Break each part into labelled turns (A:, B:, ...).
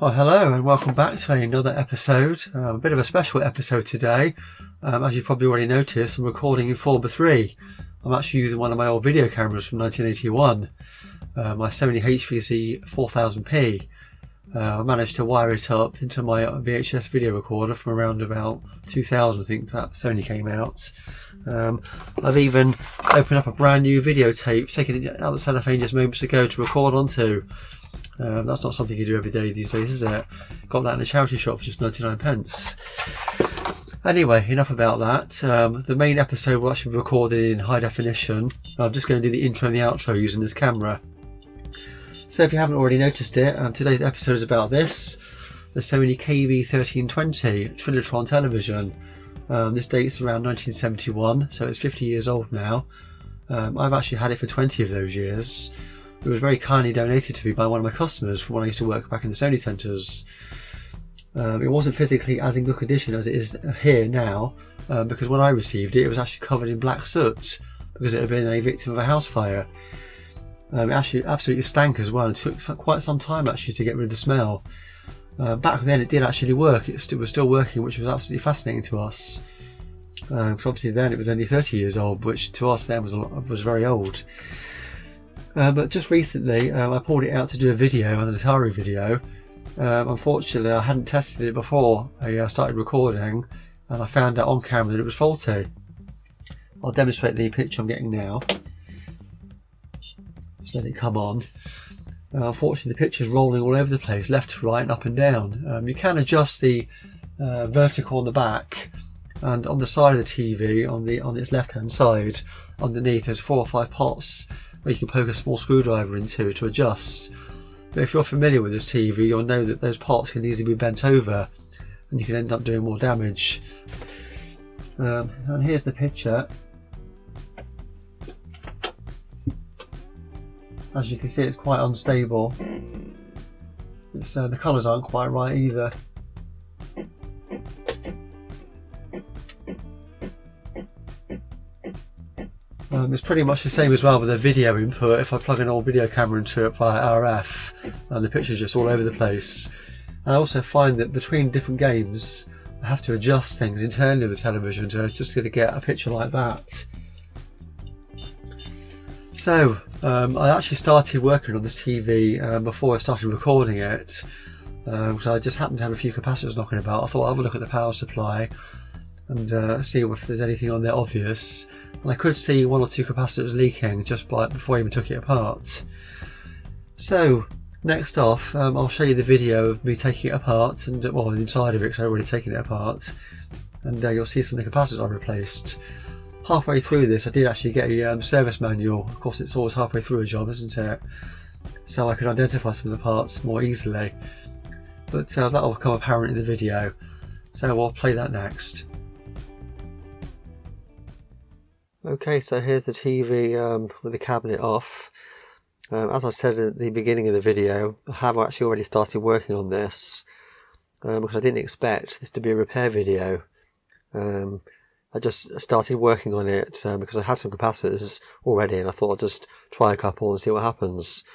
A: Oh, hello and welcome back to another episode. A bit of a special episode today. As you've probably already noticed, I'm recording in 4:3. I'm actually using one of my old video cameras from 1981, my SONY HVC-4000P. I managed to wire it up into my VHS video recorder from around about 2000, I think that Sony came out. I've even opened up a brand new videotape, taken it out of the cellophane just moments ago to record onto. That's not something you do every day these days, is it? Got that in a charity shop for just 99p. Anyway, enough about that. The main episode will actually be recorded in high definition. I'm just going to do the intro and the outro using this camera. So if you haven't already noticed it, today's episode is about this, the Sony KV-1320 TRINITRON television. This dates around 1971, so it's 50 years old now. I've actually had it for 20 of those years. It was very kindly donated to me by one of my customers from when I used to work back in the Sony centres. It wasn't physically as in good condition as it is here now, because when I received it, it was actually covered in black soot because it had been a victim of a house fire. It actually absolutely stank as well, and took quite some time actually to get rid of the smell. Back then it did actually work, it was still working, which was absolutely fascinating to us. Because obviously then it was only 30 years old, which to us then was very old. But just recently I pulled it out to do a video, an Atari video. Unfortunately I hadn't tested it before I started recording, and I found out on camera that it was faulty. I'll demonstrate the picture I'm getting now. Just let it come on. Unfortunately the picture's rolling all over the place, left to right and up and down. You can adjust the vertical on the back, and on the side of the TV, on its left hand side, underneath there's 4 or 5 pots where you can poke a small screwdriver into to adjust. But if you're familiar with this TV, you'll know that those pots can easily be bent over and you can end up doing more damage. And here's the picture. As you can see, it's quite unstable. The colours aren't quite right either. It's pretty much the same as well with the video input. If I plug an old video camera into it via RF, the picture's just all over the place. I also find that between different games I have to adjust things internally of the television to get a picture like that. So I actually started working on this TV before I started recording it. So I just happened to have a few capacitors knocking about. I thought I'd have a look at the power supply and see if there's anything on there obvious. And I could see 1 or 2 capacitors leaking just before I even took it apart. So next off, I'll show you the video of me taking it apart, and well, inside of it because I've already taken it apart, and you'll see some of the capacitors I've replaced. Halfway through this I did actually get a service manual. Of course it's always halfway through a job, isn't it? So I could identify some of the parts more easily. But that will become apparent in the video. So we'll play that next. Okay, so here's the TV with the cabinet off. As I said at the beginning of the video, I have actually already started working on this because I didn't expect this to be a repair video. I just started working on it because I had some capacitors already, and I thought I'd just try a couple and see what happens.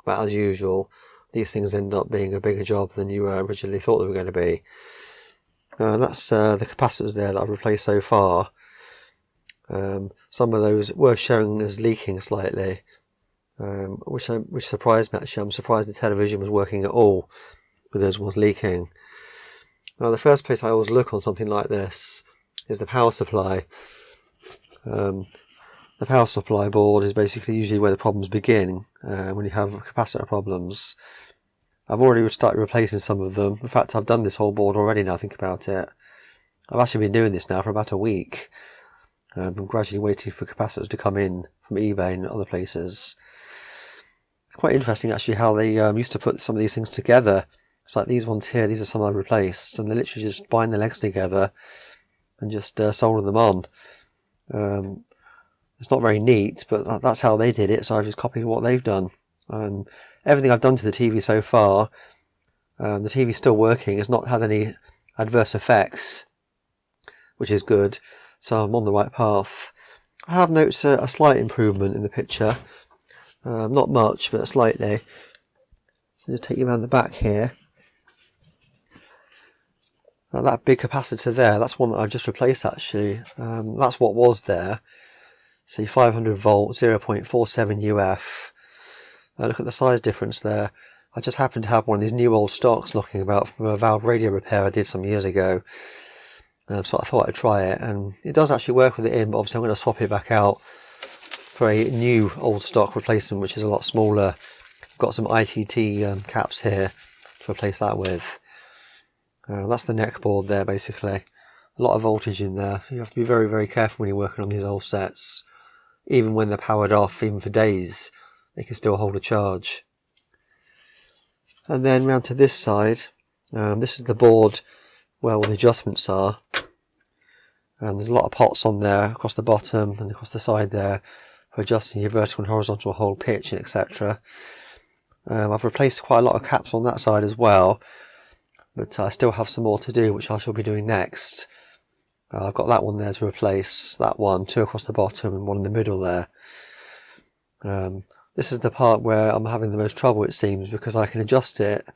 A: But as usual, these things end up being a bigger job than you originally thought they were going to be. That's the capacitors there that I've replaced so far. Some of those were showing as leaking slightly, which surprised me actually. I'm surprised the television was working at all with those ones leaking. Now the first place I always look on something like this is the power supply. The power supply board is basically usually where the problems begin when you have capacitor problems. I've already started replacing some of them. In fact, I've done this whole board already now I think about it. I've actually been doing this now for about a week. I'm gradually waiting for capacitors to come in from eBay and other places. It's quite interesting actually how they used to put some of these things together. It's like these ones here, these are some I've replaced, and they literally just bind the legs together and just solder them on. It's not very neat, but that's how they did it, so I've just copied what they've done. Everything I've done to the TV so far, the TV's still working. It's not had any adverse effects, which is good. So I'm on the right path. I have noticed a slight improvement in the picture. Not much, but slightly. I'll just take you around the back here. Now that big capacitor there, that's one that I've just replaced actually. That's what was there. See, 500 volt, 0.47 UF. Look at the size difference there. I just happen to have one of these new old stocks knocking about from a valve radio repair I did some years ago. So I thought I'd try it, and it does actually work with it in, but obviously I'm going to swap it back out for a new old stock replacement, which is a lot smaller. I've got some ITT caps here to replace that with. That's the neck board there, basically. A lot of voltage in there, so you have to be very, very careful when you're working on these old sets. Even when they're powered off, even for days, they can still hold a charge. And then round to this side, this is the board where all the adjustments are. And there's a lot of pots on there across the bottom and across the side there for adjusting your vertical and horizontal hole pitch, etc. I've replaced quite a lot of caps on that side as well, but I still have some more to do, which I shall be doing next. I've got that one there to replace, that one, 2 across the bottom and 1 in the middle there. This is the part where I'm having the most trouble, it seems, because I can adjust it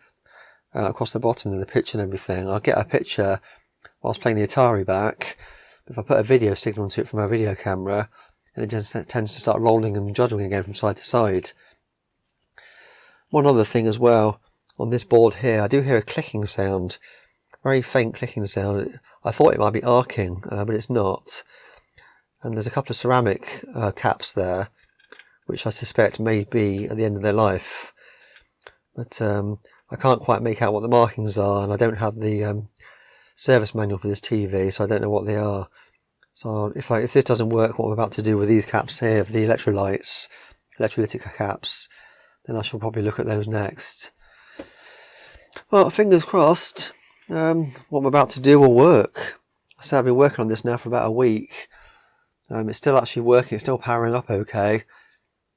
A: across the bottom and the pitch and everything. I'll get a picture whilst playing the Atari back. If I put a video signal into it from my video camera, and it just tends to start rolling and juddering again from side to side. One other thing as well, on this board here, I do hear a clicking sound, very faint clicking sound. I thought it might be arcing, but it's not. And there's a couple of ceramic caps there, which I suspect may be at the end of their life. But I can't quite make out what the markings are, and I don't have the service manual for this TV, so I don't know what they are. So if this doesn't work, what I'm about to do with these caps here, for the electrolytes, electrolytic caps, then I shall probably look at those next. Well, fingers crossed, what I'm about to do will work. I say I've been working on this now for about a week. It's still actually working, it's still powering up okay,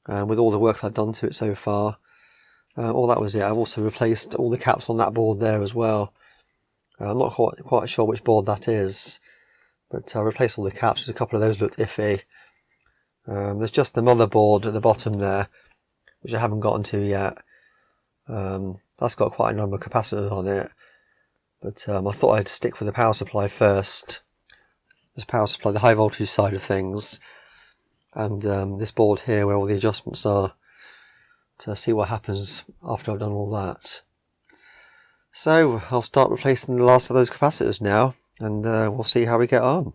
A: with all the work I've done to it so far. All that was it. I've also replaced all the caps on that board there as well. I'm not quite sure which board that is, but I replaced all the caps. A couple of those looked iffy. There's just the motherboard at the bottom there, which I haven't gotten to yet. That's got quite a number of capacitors on it, but I thought I'd stick with the power supply first. This power supply, the high voltage side of things, and this board here where all the adjustments are, to see what happens after I've done all that. So I'll start replacing the last of those capacitors now, and we'll see how we get on.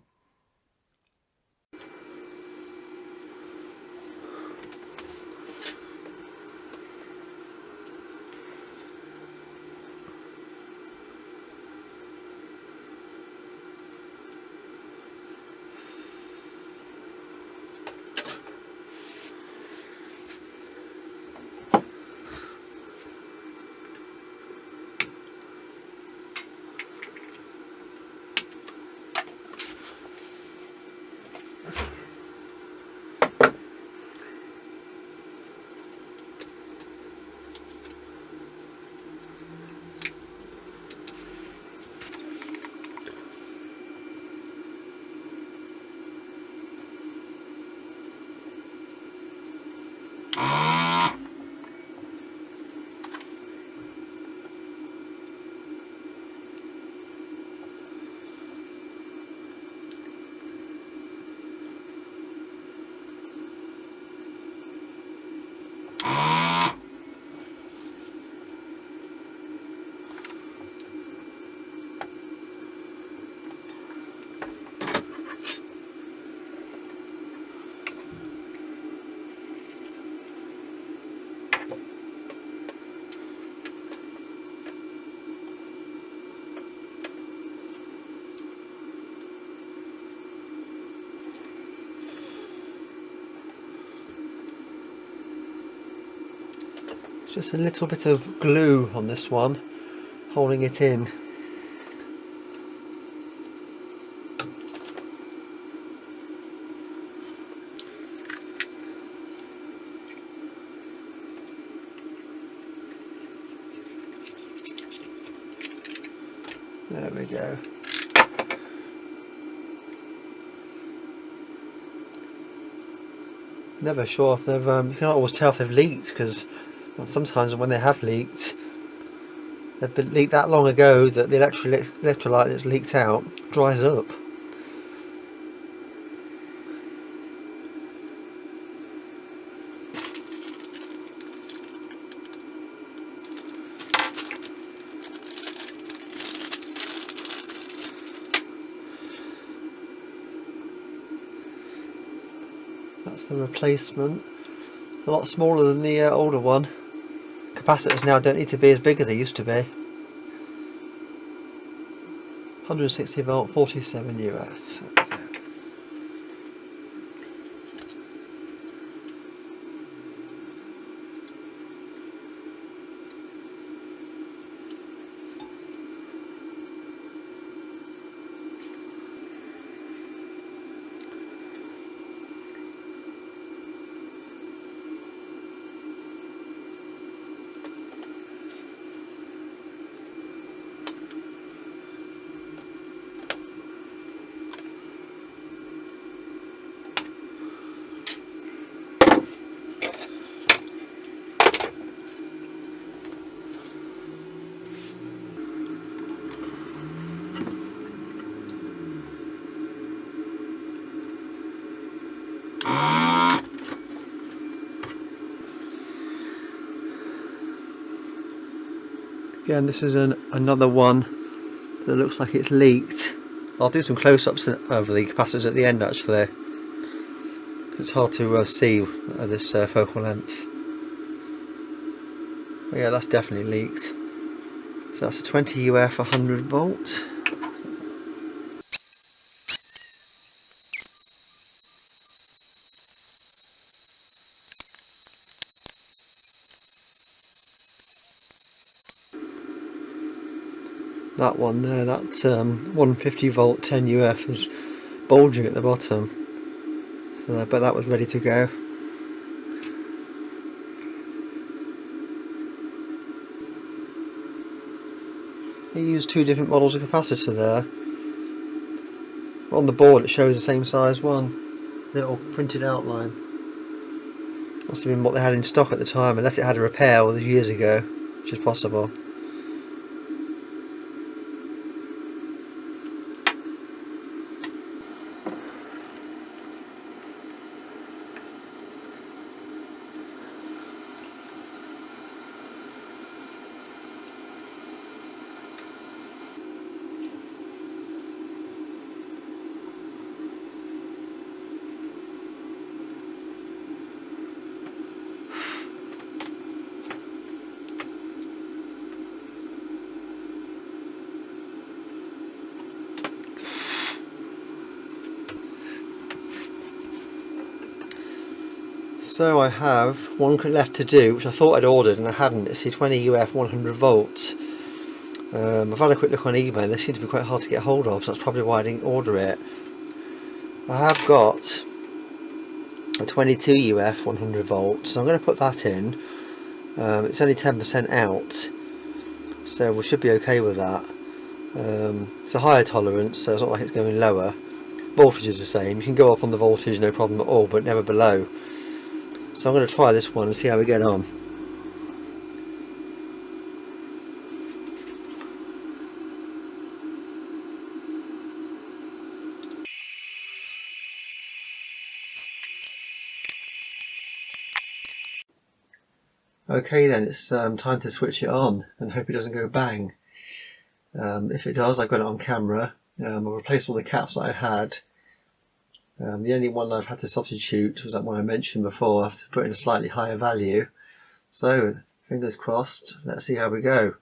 A: Just a little bit of glue on this one, holding it in. There we go. Never sure if they've, you can't always tell if they've leaked, because sometimes when they have leaked, They've been leaked that long ago that the electrolyte that's leaked out dries up. That's the replacement. A lot smaller than the older one. Capacitors now don't need to be as big as they used to be. 160 volt, 47 UF. Again, this is another one that looks like it's leaked. I'll do some close-ups of the capacitors at the end actually. It's hard to see at this focal length. But yeah, that's definitely leaked. So that's a 20 UF 100 volt. That one there, that 150 volt 10 UF is bulging at the bottom, so I bet that was ready to go. They used two different models of capacitor there. On the board it shows the same size one, little printed outline. Must have been what they had in stock at the time, unless it had a repair all those years ago, which is possible. So I have one left to do, which I thought I'd ordered and I hadn't. It's the 20 UF 100 volts. I've had a quick look on eBay. They seem to be quite hard to get hold of, so that's probably why I didn't order it. I have got a 22 UF 100 volts, so I'm going to put that in. It's only 10% out, so we should be okay with that. It's a higher tolerance, so it's not like it's going lower. Voltage is the same. You can go up on the voltage, no problem at all, but never below. So I'm going to try this one and see how we get on. Okay then, it's time to switch it on and hope it doesn't go bang. If it does, I've got it on camera. I'll replace all the caps that I had. The only one I've had to substitute was that one I mentioned before. I have to put in a slightly higher value. So, fingers crossed, let's see how we go.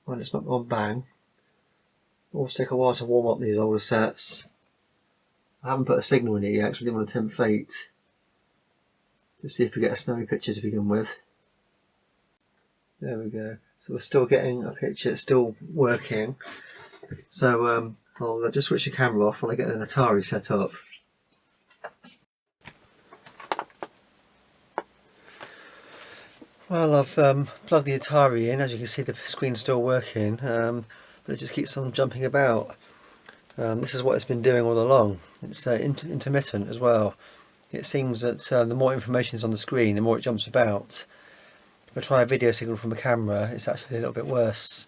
A: Well, it's not gone bang. It will take a while to warm up these older sets. I haven't put a signal in it yet because I didn't want to tempt fate. Just see if we get a snowy picture to begin with. There we go. So we're still getting a picture, it's still working. So I'll just switch the camera off while I get an Atari set up. Well, I've plugged the Atari in. As you can see, the screen's still working, but it just keeps on jumping about. This is what it's been doing all along. It's intermittent as well. It seems that the more information is on the screen, the more it jumps about. If I try a video signal from a camera, it's actually a little bit worse.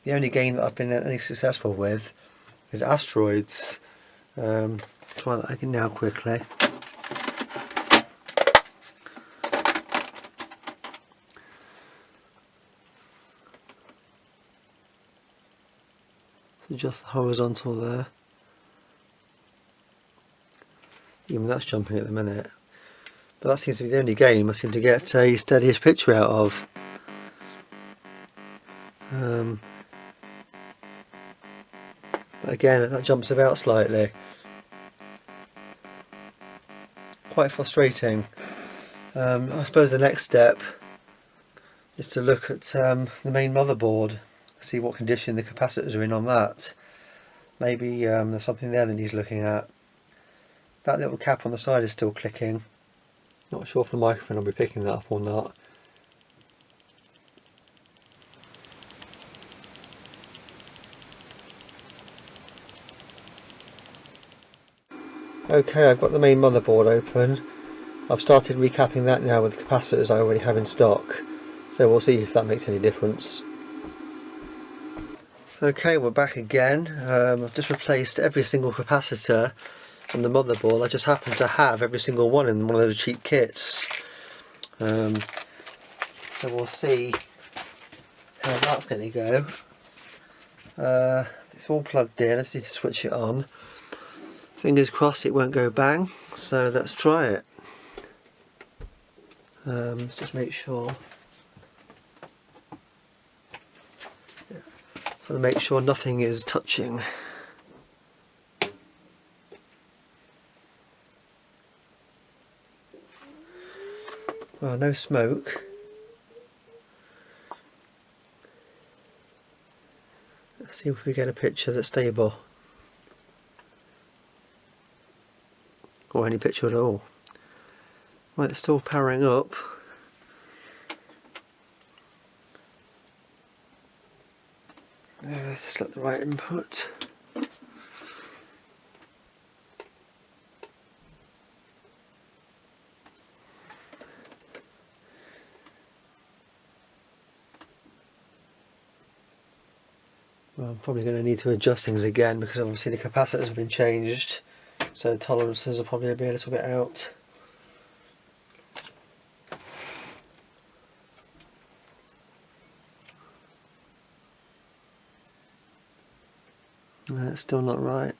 A: The only game that I've been any successful with is asteroids. Try that again now quickly. So just the horizontal there. Even that's jumping at the minute. But that seems to be the only game I seem to get a steadish picture out of. But again, that jumps about slightly. Quite frustrating. I suppose the next step is to look at the main motherboard, see what condition the capacitors are in on that. Maybe there's something there that needs looking at. That little cap on the side is still clicking. Not sure if the microphone will be picking that up or not. Okay, I've got the main motherboard open. I've started recapping that now with the capacitors I already have in stock. So we'll see if that makes any difference. Okay, we're back again. I've just replaced every single capacitor on the motherboard. I just happen to have every single one in one of those cheap kits. So we'll see how that's going to go. It's all plugged in, I just need to switch it on. Fingers crossed it won't go bang, so let's try it. Let's just make sure. So to make sure nothing is touching. Well, no smoke. Let's see if we get a picture that's stable. Or any picture at all. Right, it's still powering up. Let's select the right input. Well, I'm probably going to need to adjust things again because obviously the capacitors have been changed, so tolerances will probably be a little bit out. It's still not right.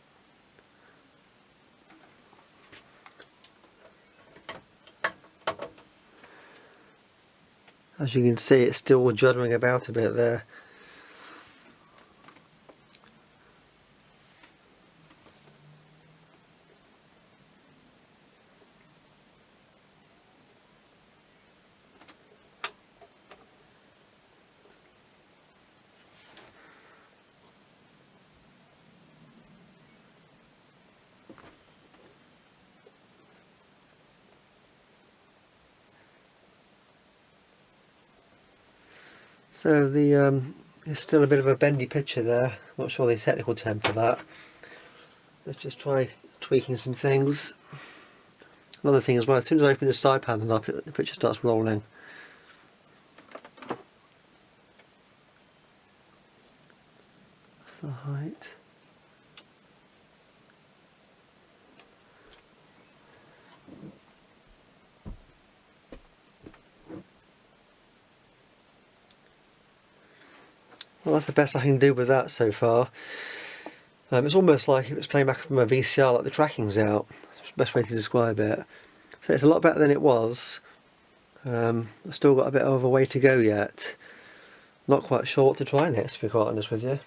A: As you can see, it's still juddering about a bit there. So there's still a bit of a bendy picture there. Not sure the technical term for that. Let's just try tweaking some things. Another thing as well, as soon as I open the side panel up, the picture starts rolling. That's the height. Well, that's the best I can do with that so far. It's almost like it was playing back from a VCR, like the tracking's out. That's the best way to describe it. So it's a lot better than it was. I've still got a bit of a way to go yet. Not quite sure what to try next, to be quite honest with you.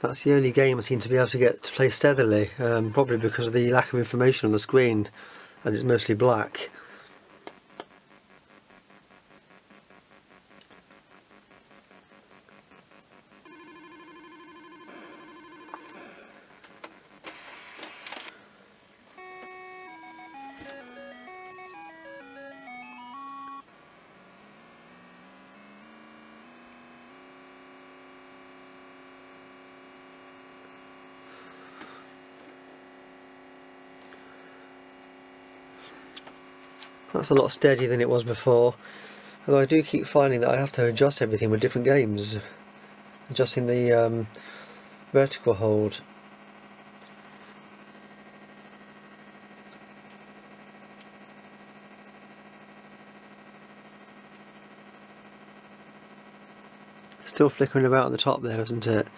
A: That's the only game I seem to be able to get to play steadily, probably because of the lack of information on the screen, as it's mostly black. That's a lot steadier than it was before. Although I do keep finding that I have to adjust everything with different games. Adjusting the vertical hold. Still flickering about at the top there, isn't it?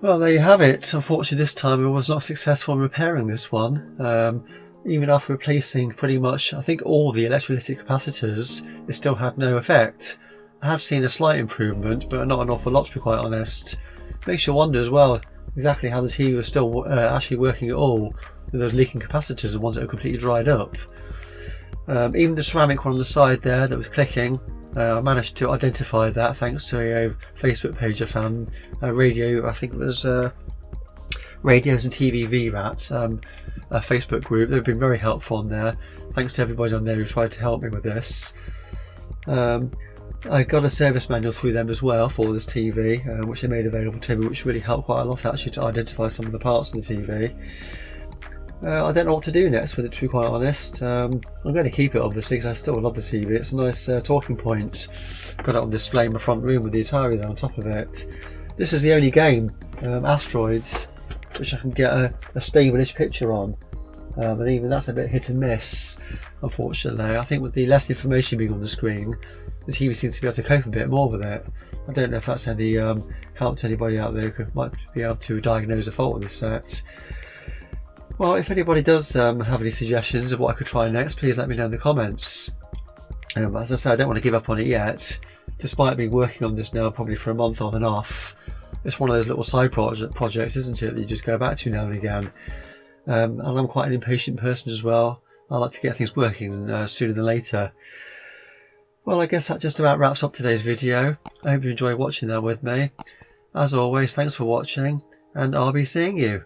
A: Well, there you have it. Unfortunately, this time I was not successful in repairing this one. Even after replacing pretty much, I think, all the electrolytic capacitors, it still had no effect. I have seen a slight improvement, but not an awful lot, to be quite honest. Makes you wonder as well exactly how the TV was still actually working at all with those leaking capacitors, the ones that are completely dried up. Even the ceramic one on the side there that was clicking, I managed to identify that thanks to a Facebook page I found, radio, I think it was Radios and TV VRAT, a Facebook group. They've been very helpful on there. Thanks to everybody on there who tried to help me with this. I got a service manual through them as well for this TV, which they made available to me, which really helped quite a lot actually to identify some of the parts of the TV. I don't know what to do next with it, to be quite honest. I'm going to keep it obviously because I still love the TV. It's a nice talking point. Got it on display in my front room with the Atari there on top of it. This is the only game, Asteroids, which I can get a stable-ish picture on. And even that's a bit hit and miss, unfortunately. I think with the less information being on the screen, the TV seems to be able to cope a bit more with it. I don't know if that's any help to anybody out there who might be able to diagnose a fault with this set. Well, if anybody does have any suggestions of what I could try next, please let me know in the comments. As I said, I don't want to give up on it yet, despite me working on this now probably for a month on and off. It's one of those little side projects, isn't it, that you just go back to now and again. And I'm quite an impatient person as well. I like to get things working sooner than later. Well, I guess that just about wraps up today's video. I hope you enjoy watching that with me. As always, thanks for watching, and I'll be seeing you.